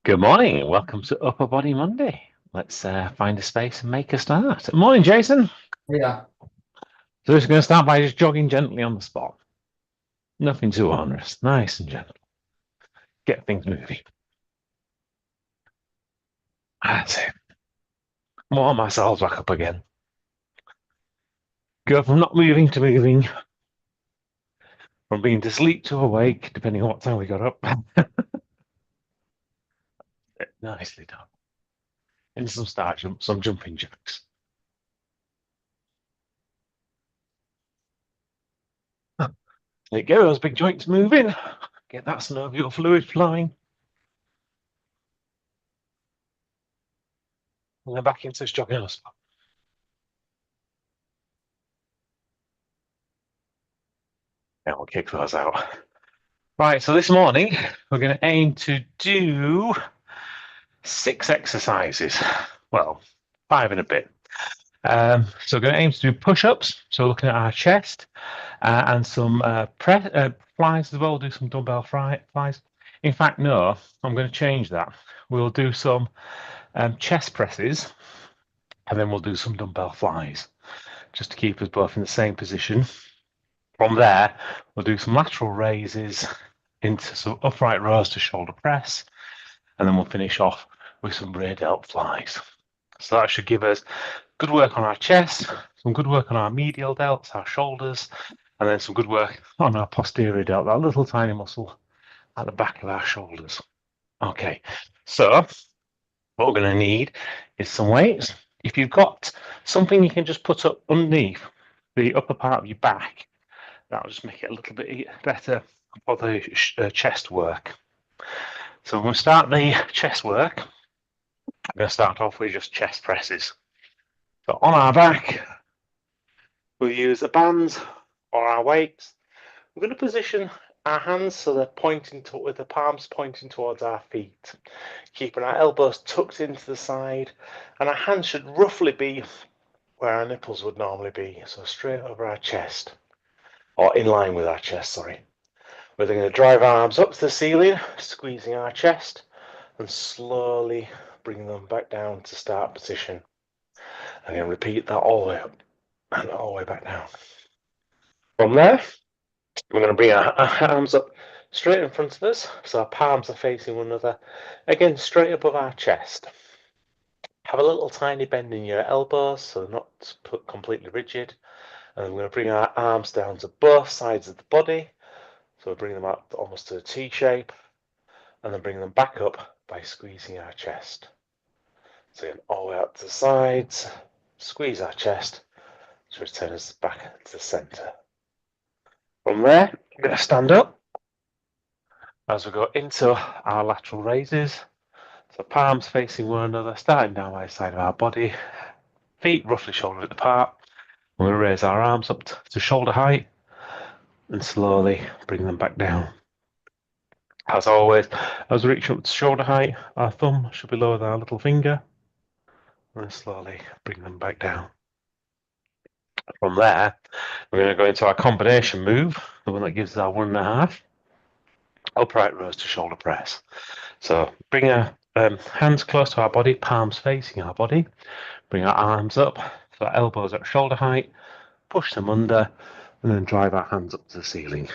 Good morning. Welcome to Upper Body Monday. Let's find a space and make a start. Morning, Jason. Yeah. So we're just going to start by just jogging gently on the spot. Nothing too onerous. Nice and gentle. Get things moving. That's it. Warm ourselves back up again. Go from not moving to moving. From being to sleep to awake, depending on what time we got up. Nicely done. And some jumping jacks. There you go, those big joints moving. Get that synovial fluid flowing. And then back into this jogging on the spot. Now we'll kick those out. Right, so this morning we're going to aim to do 6 exercises. Well, 5 and a bit. So we're going to aim to do push-ups. So looking at our chest and some flies as well. Do some dumbbell flies. In fact, no, I'm going to change that. We'll do some chest presses, and then we'll do some dumbbell flies, just to keep us both in the same position. From there, we'll do some lateral raises into some upright rows to shoulder press, and then we'll finish off with some rear delt flies. So that should give us good work on our chest, some good work on our medial delts, our shoulders, and then some good work on our posterior delt, that little tiny muscle at the back of our shoulders. Okay, so what we're going to need is some weights. If you've got something you can just put up underneath the upper part of your back, that'll just make it a little bit better for the chest work. So when we start the chest work, I'm going to start off with just chest presses. So on our back, we'll use the bands or our weights. We're going to position our hands so they're pointing with the palms pointing towards our feet, keeping our elbows tucked into the side, and our hands should roughly be where our nipples would normally be, so straight over our chest, or in line with our chest, sorry. We're then going to drive our arms up to the ceiling, squeezing our chest, and slowly bring them back down to start position. I'm going to repeat that all the way up and all the way back down. From there, we're going to bring our arms up straight in front of us, so our palms are facing one another, again straight above our chest. Have a little tiny bend in your elbows so they're not completely rigid, and then we're going to bring our arms down to both sides of the body, so we bring them up almost to a T shape, and then bring them back up by squeezing our chest. So again, all the way up to the sides, squeeze our chest to return us back to the center. From there, we're going to stand up as we go into our lateral raises. So palms facing one another, starting down by the side of our body, feet roughly shoulder width apart. We're going to raise our arms up to shoulder height and slowly bring them back down. As always, as we reach up to shoulder height, our thumb should be lower than our little finger, and slowly bring them back down. From there, we're going to go into our combination move, the one that gives us our 1.5 upright rows to shoulder press. So bring our hands close to our body, palms facing our body, bring our arms up, so our elbows at shoulder height, push them under, and then drive our hands up to the ceiling,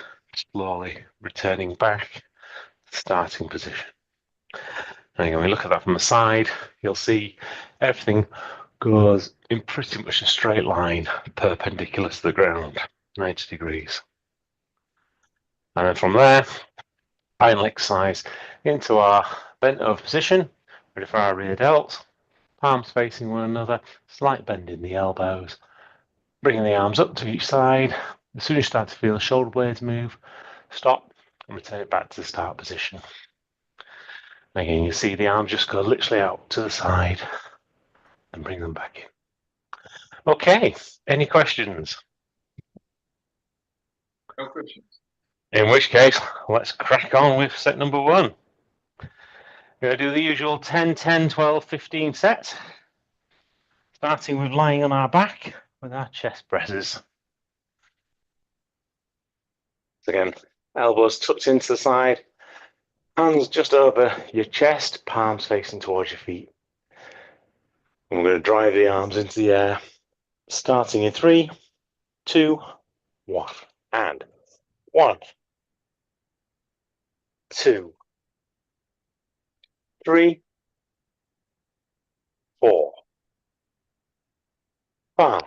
slowly returning back to starting position. And when we look at that from the side, you'll see everything goes in pretty much a straight line, perpendicular to the ground, 90 degrees. And then from there, final exercise into our bent over position, ready for our rear delts, palms facing one another, slight bend in the elbows, bringing the arms up to each side. As soon as you start to feel the shoulder blades move, stop and return it back to the start position. And again, you see the arms just go literally out to the side and bring them back in. Okay, any questions? No questions. In which case, let's crack on with set number 1. We're going to do the usual 10, 10, 12, 15 sets, starting with lying on our back with our chest presses. So again, elbows tucked into the side, Hands just over your chest, palms facing towards your feet. And we're going to drive the arms into the air, starting in 3, 2, 1. And 1, 2, 3, 4, 5,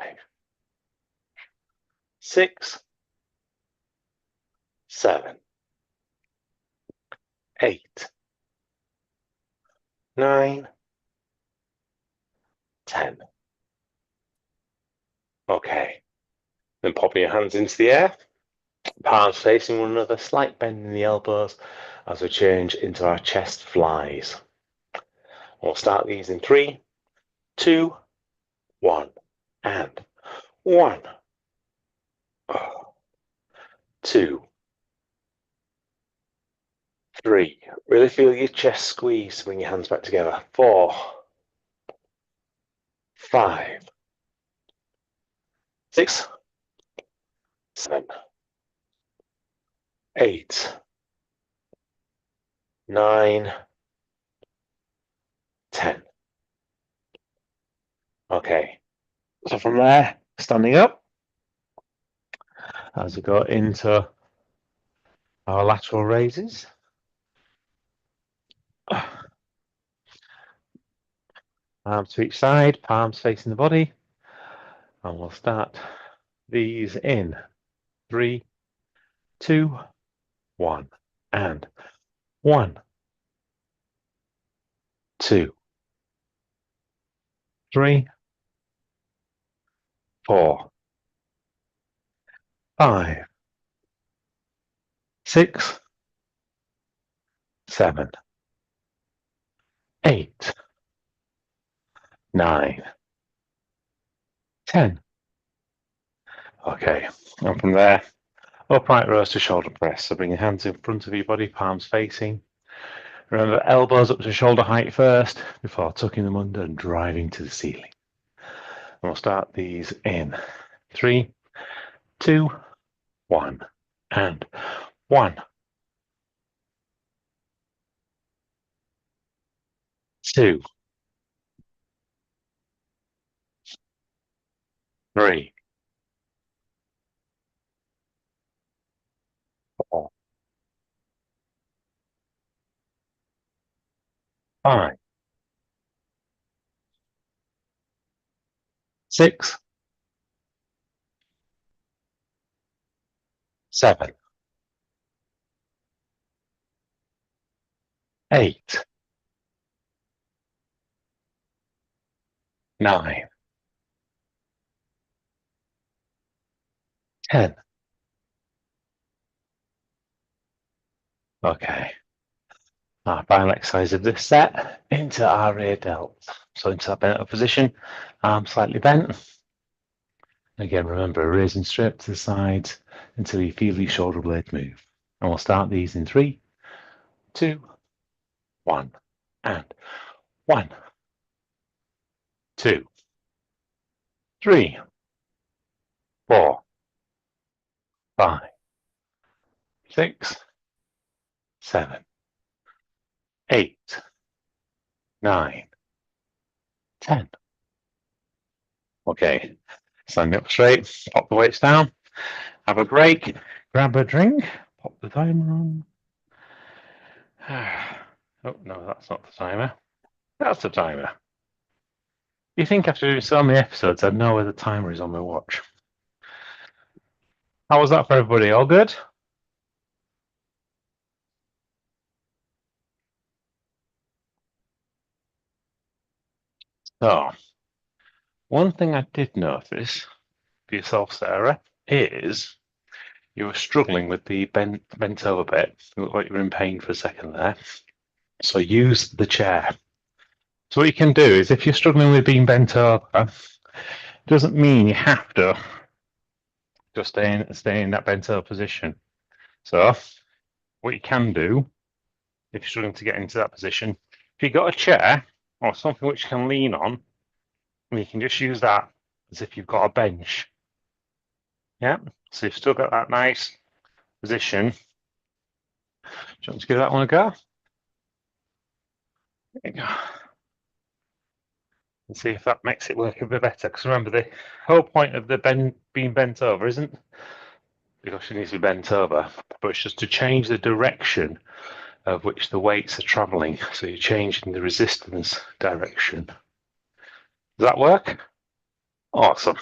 6, 7, 8, 9, 10. Okay. Then popping your hands into the air, palms facing one another, slight bend in the elbows as we change into our chest flies. We'll start these in 3, 2, 1. And 1, 2, 3. Really feel your chest squeeze to bring your hands back together. 4, 5, 6, 7, 8, 9, 10. Okay. So from there, standing up, as we go into our lateral raises. Arms to each side, palms facing the body. And we'll start these in 3, 2, 1. And 1, 2, 3, 4, 5, 6, 7, 8, 9, 10. Okay, and from there, upright rows to shoulder press. So bring your hands in front of your body, palms facing. Remember, elbows up to shoulder height first before tucking them under and driving to the ceiling. And we'll start these in 3, 2, 1. And 1, 2, 3, 4, 5, 6, 7, 8, 9, 10. Okay. Our final exercise of this set into our rear delts. So into that bent up position, arms slightly bent. Again, remember, raising straight to the sides until you feel your shoulder blades move. And we'll start these in 3, 2, 1. And 1, 2, 3, 4, 5, 6, 7, 8, 9, 10. Okay, stand up straight, pop the weights down, have a break, grab a drink, pop the timer on. Oh, no, that's not the timer. That's the timer. You think after doing so many episodes, I'd know where the timer is on my watch. How was that for everybody? All good? So, one thing I did notice for yourself, Sarah, is you were struggling with the bent over bit. You look like you were in pain for a second there. So use the chair. So what you can do is if you're struggling with being bent over, it doesn't mean you have to just stay in that bent over position. So what you can do if you're struggling to get into that position, if you've got a chair or something which you can lean on, you can just use that as if you've got a bench. Yeah, so you've still got that nice position. Do you want to give that one a go? There you go. And see if that makes it work a bit better. Because remember, the whole point of the being bent over isn't because she needs to be bent over, but it's just to change the direction of which the weights are traveling. So you're changing the resistance direction. Does that work? Awesome.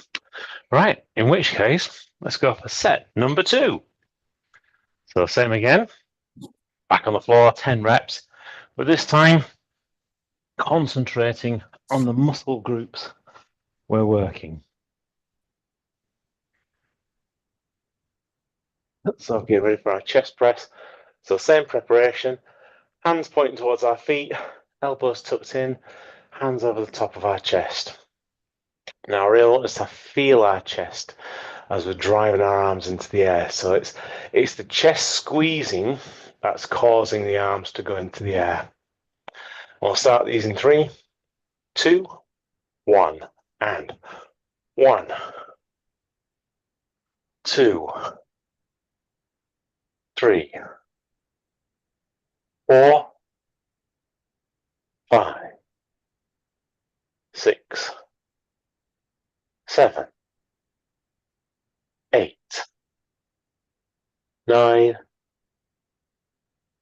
Right, in which case, let's go for set number 2. So same again, back on the floor, 10 reps, but this time concentrating on the muscle groups we're working. So get ready for our chest press. So same preparation, hands pointing towards our feet, elbows tucked in, hands over the top of our chest. Now I really want us to feel our chest as we're driving our arms into the air. So it's the chest squeezing that's causing the arms to go into the air. We'll start these in 3, 2, 1, and 1, 2, 3, 4, 5, 6, 7, 8, 9,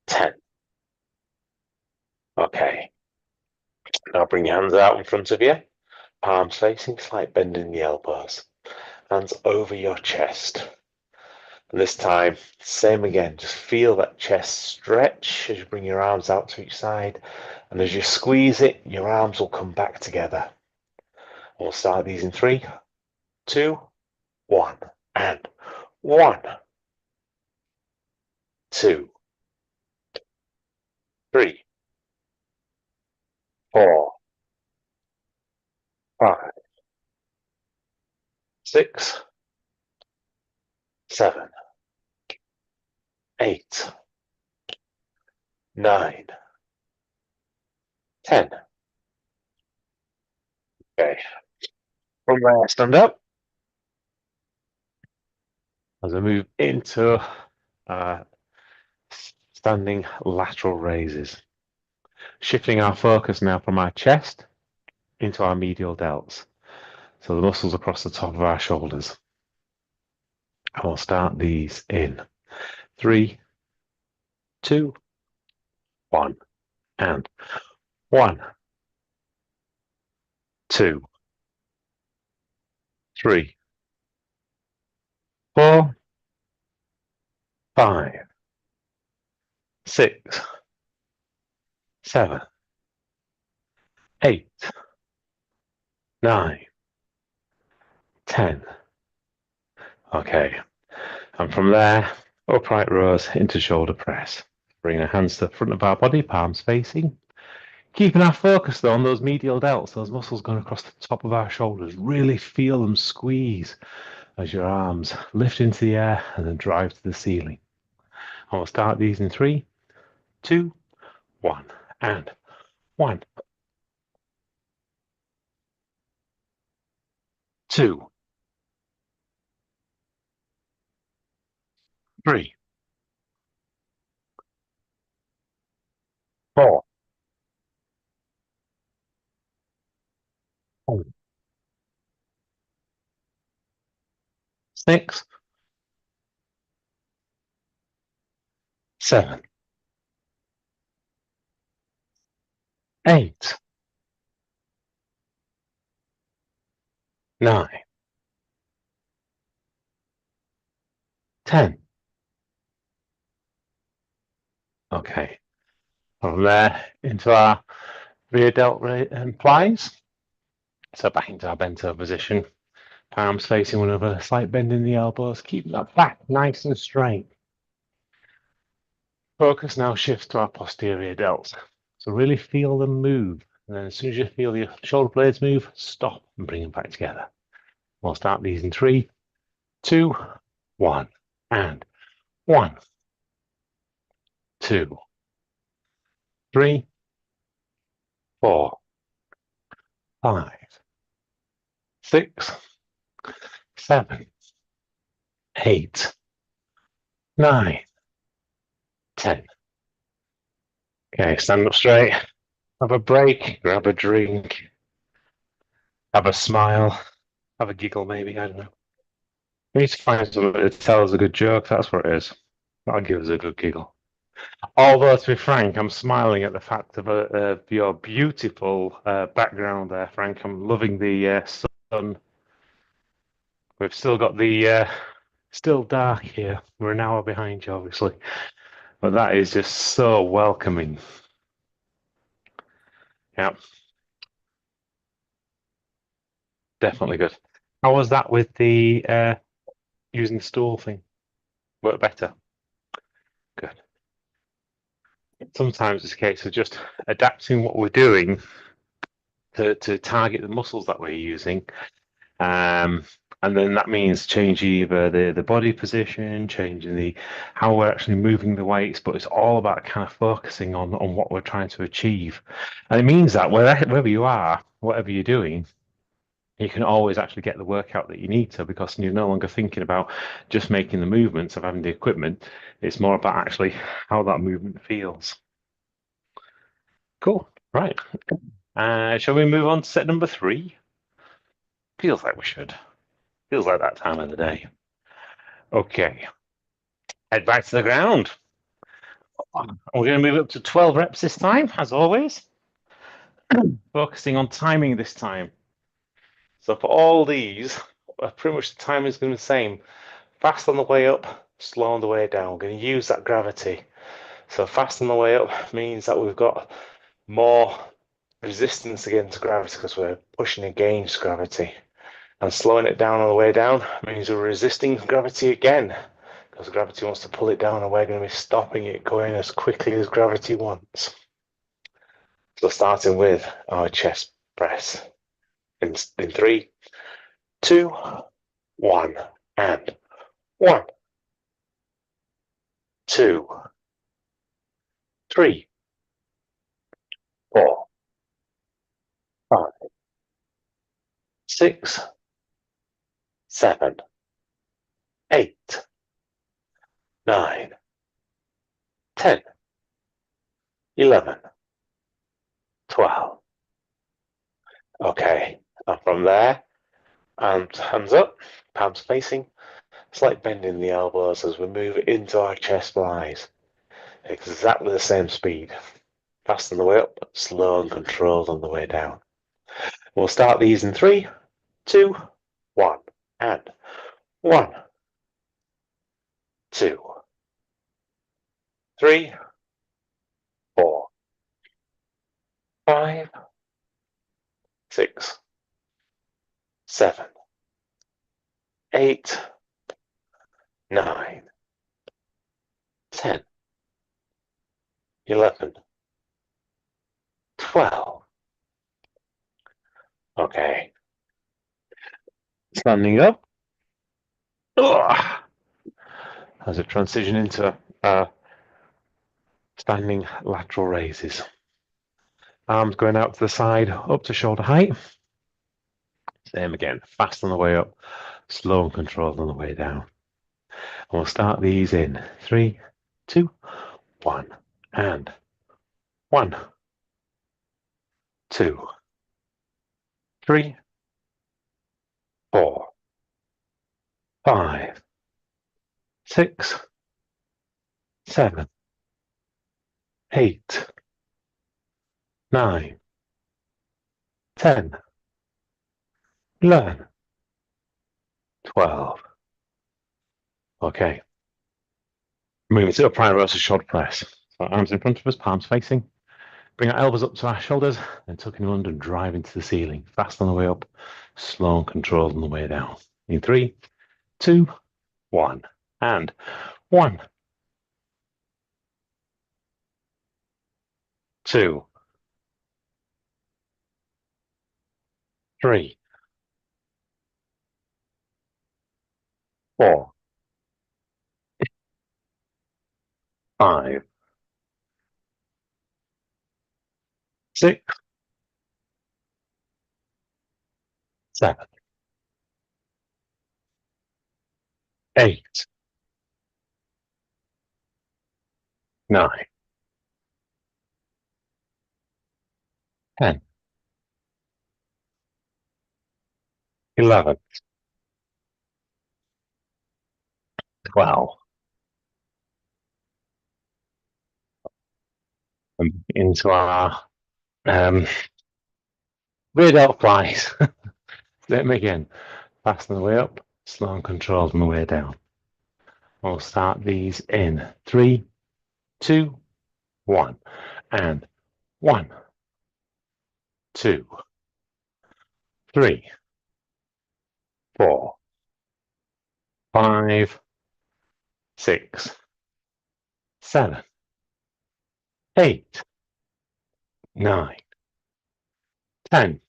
10. Okay. Now bring your hands out in front of you, palms facing, slight bend in the elbows, hands over your chest. And this time, same again, just feel that chest stretch as you bring your arms out to each side. And as you squeeze it, your arms will come back together. We'll start these in 3, 2, 1, and 1, 2, 3, 4, 5, 6, 7, 8, 9, 10. Okay. From there, stand up. As I move into standing lateral raises. Shifting our focus now from our chest into our medial delts. So the muscles across the top of our shoulders. And we'll start these in 3, 2, 1, and 1, 2, 3, 4, 5, 6, 7, 8, 9, 10. Okay. And from there, upright rows into shoulder press. Bring our hands to the front of our body, palms facing. Keeping our focus though on those medial delts, those muscles going across the top of our shoulders. Really feel them squeeze as your arms lift into the air and then drive to the ceiling. And we'll start these in 3, 2, 1, and 1, 2, 3, 4, 5, 6, 7, 8, 9, 10. Okay. From there into our rear delt and plies. So back into our bent over position. Palms facing one another, slight bend in the elbows. Keep that back nice and straight. Focus now shifts to our posterior delts. So really feel them move. And then as soon as you feel your shoulder blades move, stop and bring them back together. We'll start these in 3, 2, 1, and 1, 2, 3, 4, 5, 6, 7, 8, 9, 10. Okay, stand up straight, Have a break, grab a drink, have a smile, have a giggle maybe, I don't know. We need to find something to tell us a good joke, that's what it is. That'll give us a good giggle. Although, to be frank, I'm smiling at the fact of your beautiful background there, Frank. I'm loving the sun. We've still got the still dark here. We're an hour behind you, obviously, but that is just so welcoming. Yeah, definitely good. How was that with the using the stool thing? Work better. Good. Sometimes it's a case of just adapting what we're doing to target the muscles that we're using. And then that means changing either the body position, changing the how we're actually moving the weights, but it's all about kind of focusing on what we're trying to achieve. And it means that wherever you are, whatever you're doing, you can always actually get the workout that you need to, because you're no longer thinking about just making the movements of having the equipment. It's more about actually how that movement feels. Cool. Right. Shall we move on to set number 3? Feels like we should. Feels like that time of the day. Okay. Head back to the ground. We're going to move up to 12 reps this time, as always. Focusing on timing this time. So for all these, pretty much the time is going to be the same. Fast on the way up, slow on the way down. We're going to use that gravity. So fast on the way up means that we've got more resistance against gravity because we're pushing against gravity. And slowing it down on the way down means we're resisting gravity again, because gravity wants to pull it down and we're going to be stopping it going as quickly as gravity wants. So starting with our chest press in 3, 2, 1, and 1, 2, 3, 4, 5, 6, 7, 8, 9, 10, 11, 12. Okay, and from there, and hands up, palms facing, slight bend in the elbows as we move into our chest flies. Exactly the same speed. Fast on the way up, slow and controlled on the way down. We'll start these in 3, 2, 1, and 1, 2, 3, 4, 5, 6, 7, 8, 9, 10, 11, 12. Okay. Standing up. As a transition into standing lateral raises. Arms going out to the side, up to shoulder height. Same again, fast on the way up, slow and controlled on the way down. And we'll start these in 3, 2, 1, and 1, 2, 3, 4, 5, 6, 7, 8, 9, 10, 11, 12. Okay. Moving to upright rows of shoulder press. So arms in front of us, palms facing. Bring our elbows up to our shoulders, and tucking them under and drive into the ceiling. Fast on the way up, slow and controlled on the way down. In 3, 2, 1, and 1, 2, 3, 4, 5, 6, 7, 8, 9, 10, 11, 12. And into our rear delt flies. Same again. Fast on the way up, slow and controlled on the way down. We'll start these in 3, 2, 1. And 1, 2, 3, 4, 5, 6, 7, 8, 9, 10,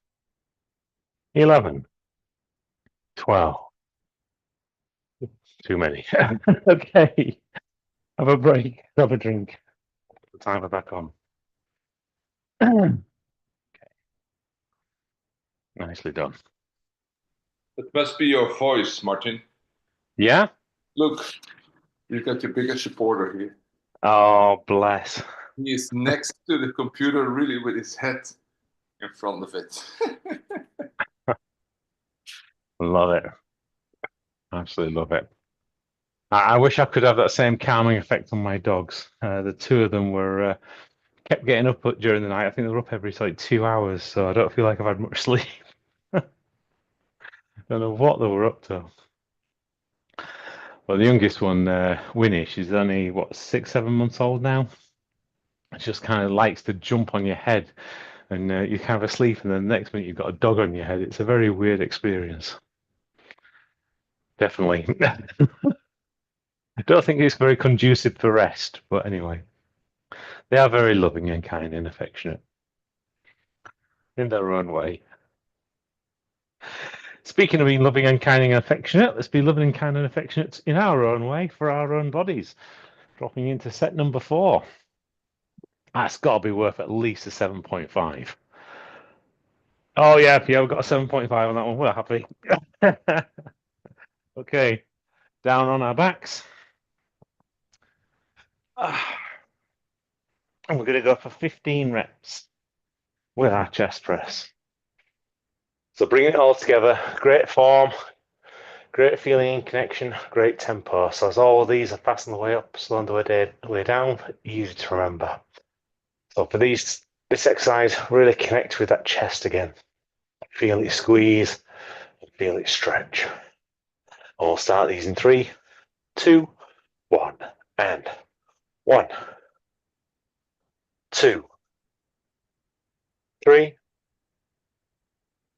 11, 12. Too many. Okay. Have a break. Have a drink. The timer back on. Nicely done. It must be your voice, Martin. Yeah? Look, you got your biggest supporter here. Oh, bless. He is next to the computer, really, with his head in front of it. Love it. Absolutely love it. I wish I could have that same calming effect on my dogs. The two of them were kept getting up during the night. I think they were up every like 2 hours, so I don't feel like I've had much sleep. Don't know what they were up to. Well, the youngest one, Winnie, she's only what 6, 7 months old now. She just kind of likes to jump on your head, and you're kind of asleep, and then the next minute you've got a dog on your head. It's a very weird experience. Definitely. I don't think it's very conducive for rest, but anyway, they are very loving and kind and affectionate in their own way. Speaking of being loving and kind and affectionate, let's be loving and kind and affectionate in our own way for our own bodies. Dropping into set number 4. That's got to be worth at least a 7.5. Oh, yeah, we've got a 7.5 on that one. We're happy. Okay, down on our backs. And we're going to go for 15 reps with our chest press. So bring it all together. Great form, great feeling and connection, great tempo. So as all of these are fast on the way up, slow on the way down, easy to remember. So for this exercise, really connect with that chest again. Feel it squeeze, feel it stretch. And we'll start these in 3, 2, 1, and 1, 2, 3,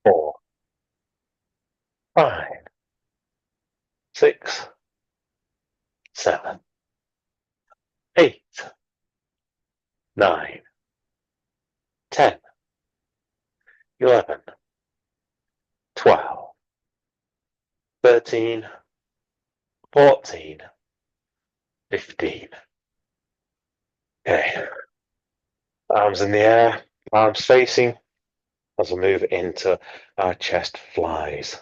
4, 5, 6, 7, 8, 9, 10, 11, 12, 13, 14, 15. Okay. Arms in the air, arms facing as we move into our chest flies.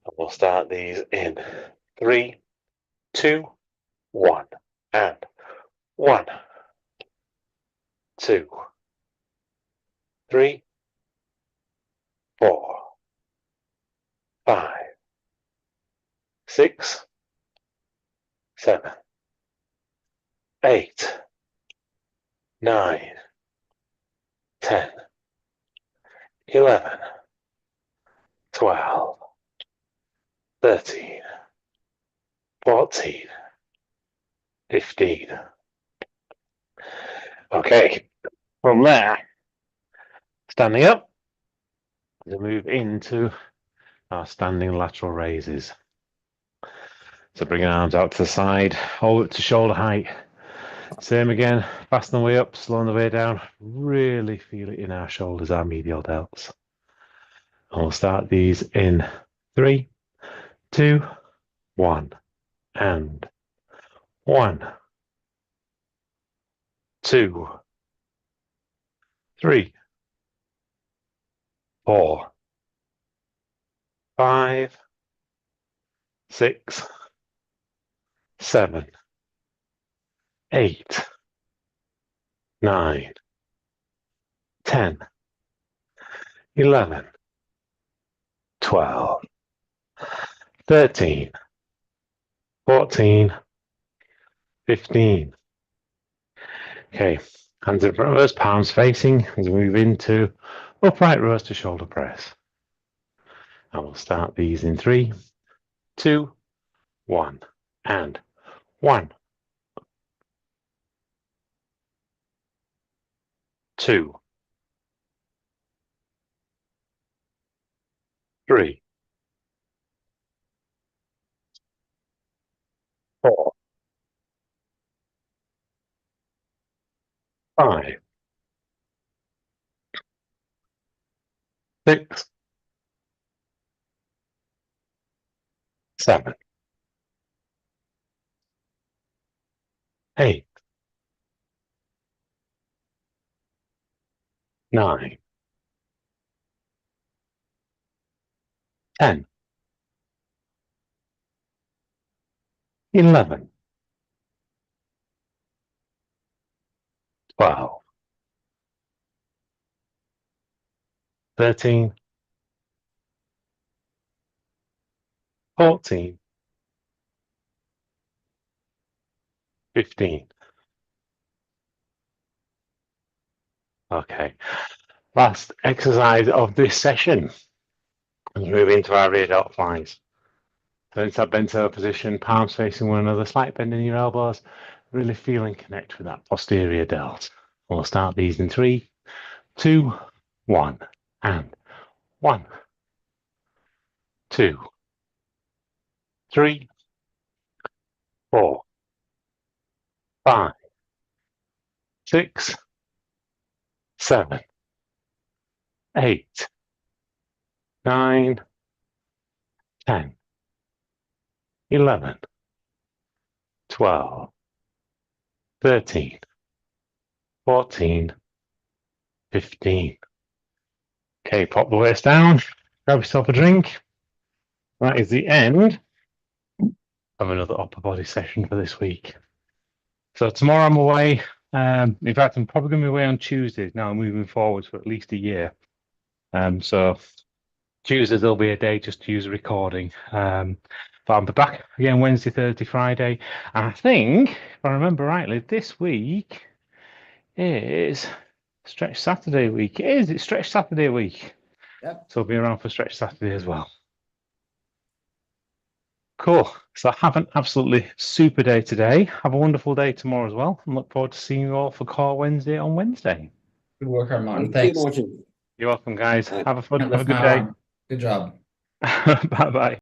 And we'll start these in 3, 2, 1, and 1, 2, 3, 4, 5, 6, 7, 8, 9, 10, 11, 12, 13, 14, 15. Okay, from there, standing up, we move into our standing lateral raises. So bringing arms out to the side, hold it to shoulder height. Same again, fast on the way up, slow on the way down. Really feel it in our shoulders, our medial delts. And we'll start these in 3, 2, 1, and 1, 2, 3, 4, 5, 6, 7, 8, 9, 10, 11, 12, 13, 14, 15. Okay, hands in front of us, palms facing as we move into upright rows to shoulder press. And we'll start these in 3, 2, 1, and 1, 2, 3, 4, 5, 6, 7, 8, 9, 10, 11, 12, 13, 14, 15. Okay, last exercise of this session. Let's move into our rear delt flies. So into that bent over position, palms facing one another, slight bend in your elbows, really feel and connect with that posterior delt. We'll start these in 3, 2, 1, and 1, 2, 3, 4, 5, 6, 7, 8, 9, 10, 11, 12, 13, 14, 15. Okay, pop the waist down, grab yourself a drink. That is the end of another upper body session for this week. So tomorrow I'm away. In fact, I'm probably going to be away on Tuesdays now, moving forwards for at least a year. So Tuesdays there'll be a day just to use a recording. But I'll be back again Wednesday, Thursday, Friday. And I think, if I remember rightly, this week is Stretch Saturday week. It's Stretch Saturday week. Yep. So I'll be around for Stretch Saturday as well. Cool. So have an absolutely super day today. Have a wonderful day tomorrow as well. And look forward to seeing you all for Core Wednesday on Wednesday. Good work, Armand. Thank Thanks. you. You're welcome, guys. Have a Can't good lift my day. arm. Good job. Bye bye.